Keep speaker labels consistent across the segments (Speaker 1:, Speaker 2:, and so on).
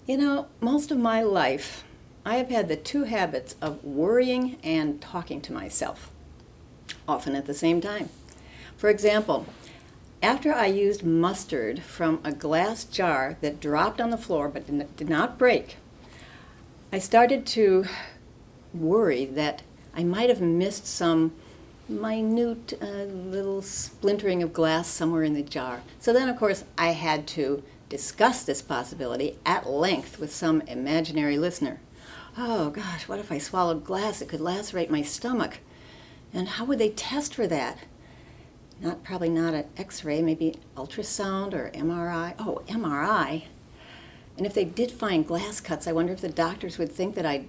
Speaker 1: Most of my life, I have had the two habits of worrying and talking to myself, often at the same time. For example, after I used mustard from a glass jar that dropped on the floor but did not break, I started to worry that I might have missed some minute little splintering of glass somewhere in the jar. So then, of course, I had to discuss this possibility at length with some imaginary listener. Oh gosh, what if I swallowed glass? It could lacerate my stomach. And how would they test for that? Probably not an X-ray, maybe ultrasound or MRI. Oh, MRI. And if they did find glass cuts, I wonder if the doctors would think that I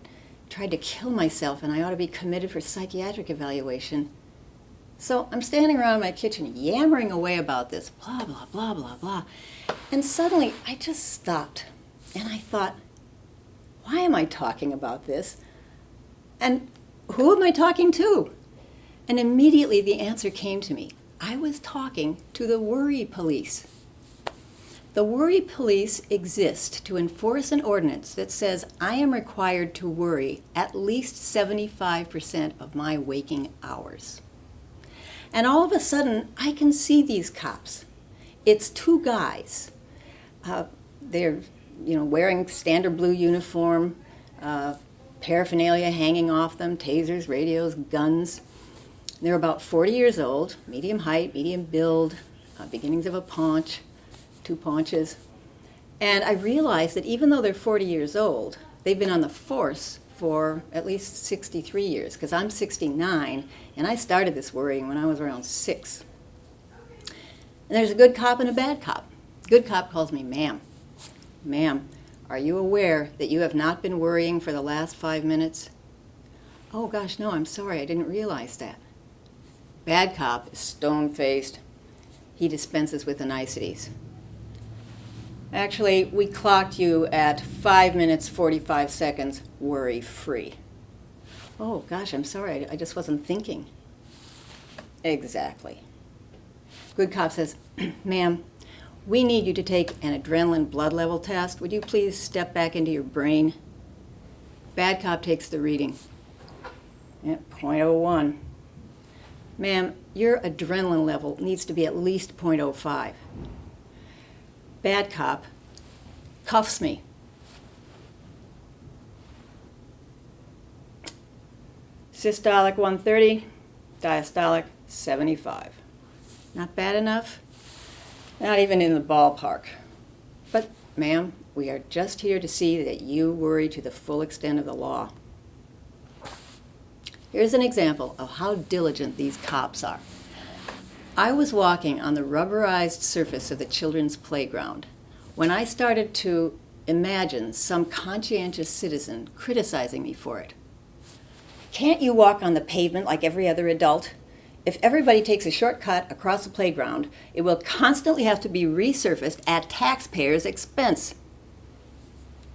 Speaker 1: tried to kill myself and I ought to be committed for psychiatric evaluation. So I'm standing around my kitchen yammering away about this, blah, blah, blah, blah, blah. And suddenly I just stopped and I thought, why am I talking about this? And who am I talking to? And immediately the answer came to me. I was talking to the worry police. The worry police exist to enforce an ordinance that says I am required to worry at least 75% of my waking hours. And all of a sudden, I can see these cops. It's two guys. They're, wearing standard blue uniform, paraphernalia hanging off them, tasers, radios, guns. They're about 40 years old, medium height, medium build, beginnings of a paunch, two paunches. And I realized that even though they're 40 years old, they've been on the force for at least 63 years, because I'm 69, and I started this worrying when I was around 6. And there's a good cop and a bad cop. Good cop calls me ma'am. Ma'am, are you aware that you have not been worrying for the last 5 minutes? Oh gosh, no, I'm sorry, I didn't realize that. Bad cop is stone-faced. He dispenses with the niceties. Actually, we clocked you at 5 minutes, 45 seconds, worry-free. Oh, gosh, I'm sorry, I just wasn't thinking. Exactly. Good cop says, ma'am, we need you to take an adrenaline blood level test. Would you please step back into your brain? Bad cop takes the reading. At 0.01. Ma'am, your adrenaline level needs to be at least 0.05. Bad cop cuffs me. Systolic 130, diastolic 75. Not bad enough? Not even in the ballpark. But, ma'am, we are just here to see that you worry to the full extent of the law. Here's an example of how diligent these cops are. I was walking on the rubberized surface of the children's playground when I started to imagine some conscientious citizen criticizing me for it. Can't you walk on the pavement like every other adult? If everybody takes a shortcut across the playground, it will constantly have to be resurfaced at taxpayers' expense.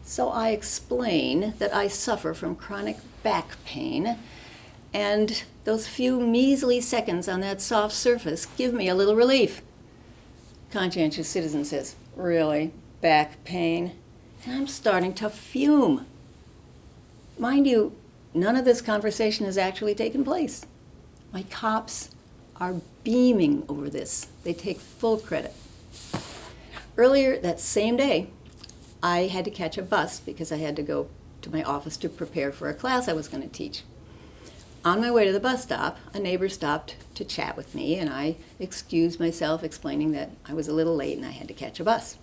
Speaker 1: So I explain that I suffer from chronic back pain, and those few measly seconds on that soft surface give me a little relief. Conscientious citizen says, really? Back pain? And I'm starting to fume. Mind you, none of this conversation has actually taken place. My cops are beaming over this. They take full credit. Earlier that same day, I had to catch a bus because I had to go to my office to prepare for a class I was going to teach. On my way to the bus stop, a neighbor stopped to chat with me, and I excused myself, explaining that I was a little late and I had to catch a bus.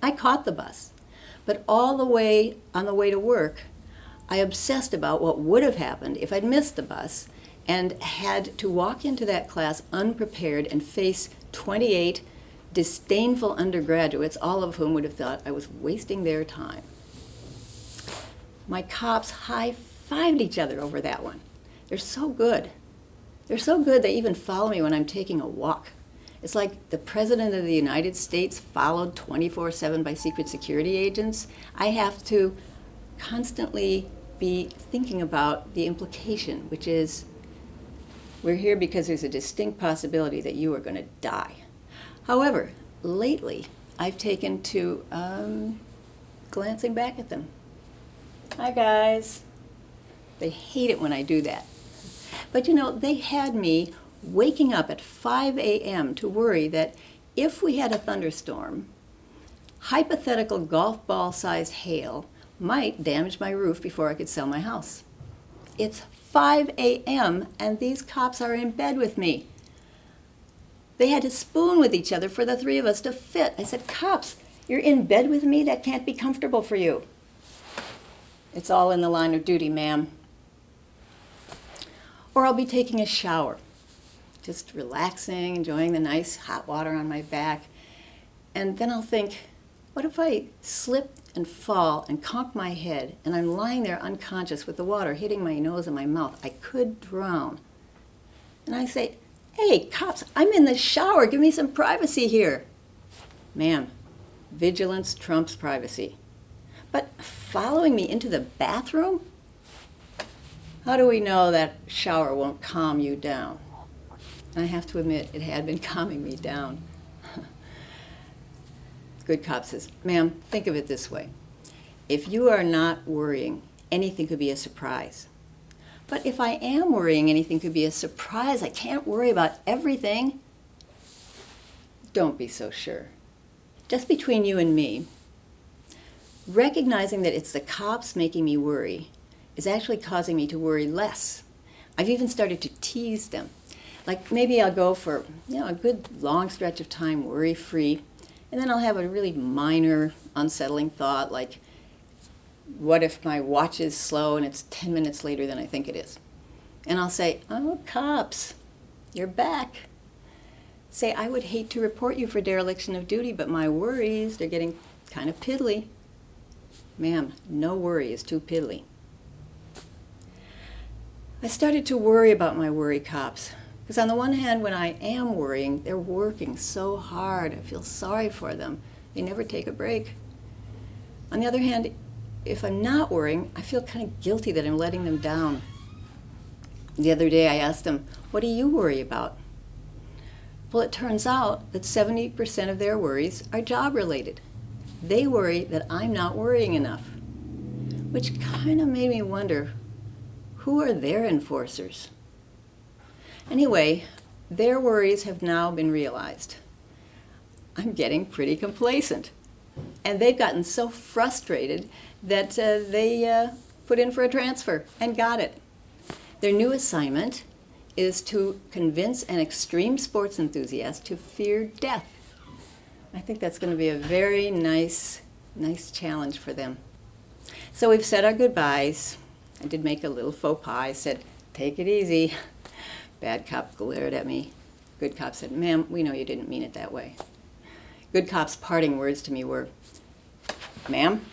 Speaker 1: I caught the bus, but all the way on the way to work, I obsessed about what would have happened if I'd missed the bus and had to walk into that class unprepared and face 28 disdainful undergraduates, all of whom would have thought I was wasting their time. My cops high-fived each other over that one. They're so good. They're so good they even follow me when I'm taking a walk. It's like the President of the United States followed 24/7 by secret security agents. I have to constantly be thinking about the implication, which is we're here because there's a distinct possibility that you are going to die. However, lately I've taken to glancing back at them. Hi, guys. They hate it when I do that. But you know, they had me waking up at 5 a.m. to worry that if we had a thunderstorm, hypothetical golf ball-sized hail might damage my roof before I could sell my house. It's 5 a.m. and these cops are in bed with me. They had to spoon with each other for the three of us to fit. I said, "Cops, you're in bed with me? That can't be comfortable for you." "It's all in the line of duty, ma'am." Or I'll be taking a shower, just relaxing, enjoying the nice hot water on my back. And then I'll think, what if I slip and fall and conk my head and I'm lying there unconscious with the water hitting my nose and my mouth? I could drown. And I say, "Hey, cops, I'm in the shower. Give me some privacy here." "Ma'am, vigilance trumps privacy." "But following me into the bathroom? How do we know that shower won't calm you down?" And I have to admit, it had been calming me down. Good cop says, "Ma'am, think of it this way. If you are not worrying, anything could be a surprise. But if I am worrying, anything could be a surprise. I can't worry about everything." Don't be so sure. Just between you and me, recognizing that it's the cops making me worry is actually causing me to worry less. I've even started to tease them. Like maybe I'll go for a good long stretch of time worry-free, and then I'll have a really minor unsettling thought like, what if my watch is slow and it's 10 minutes later than I think it is? And I'll say, "Oh, cops, you're back." Say, "I would hate to report you for dereliction of duty, but my worries, they're getting kind of piddly." "Ma'am, no worry is too piddly." I started to worry about my worry cops. Because on the one hand, when I am worrying, they're working so hard. I feel sorry for them. They never take a break. On the other hand, if I'm not worrying, I feel kind of guilty that I'm letting them down. The other day I asked them, "What do you worry about?" Well, it turns out that 70% of their worries are job-related. They worry that I'm not worrying enough, which kind of made me wonder, who are their enforcers? Anyway, their worries have now been realized. I'm getting pretty complacent. And they've gotten so frustrated that they put in for a transfer and got it. Their new assignment is to convince an extreme sports enthusiast to fear death. I think that's going to be a very nice challenge for them. So we've said our goodbyes. I did make a little faux pas. I said, "Take it easy." Bad cop glared at me. Good cop said, "Ma'am, we know you didn't mean it that way." Good cop's parting words to me were, "Ma'am,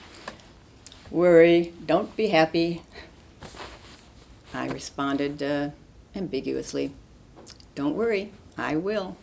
Speaker 1: worry, don't be happy." I responded ambiguously, "Don't worry, I will."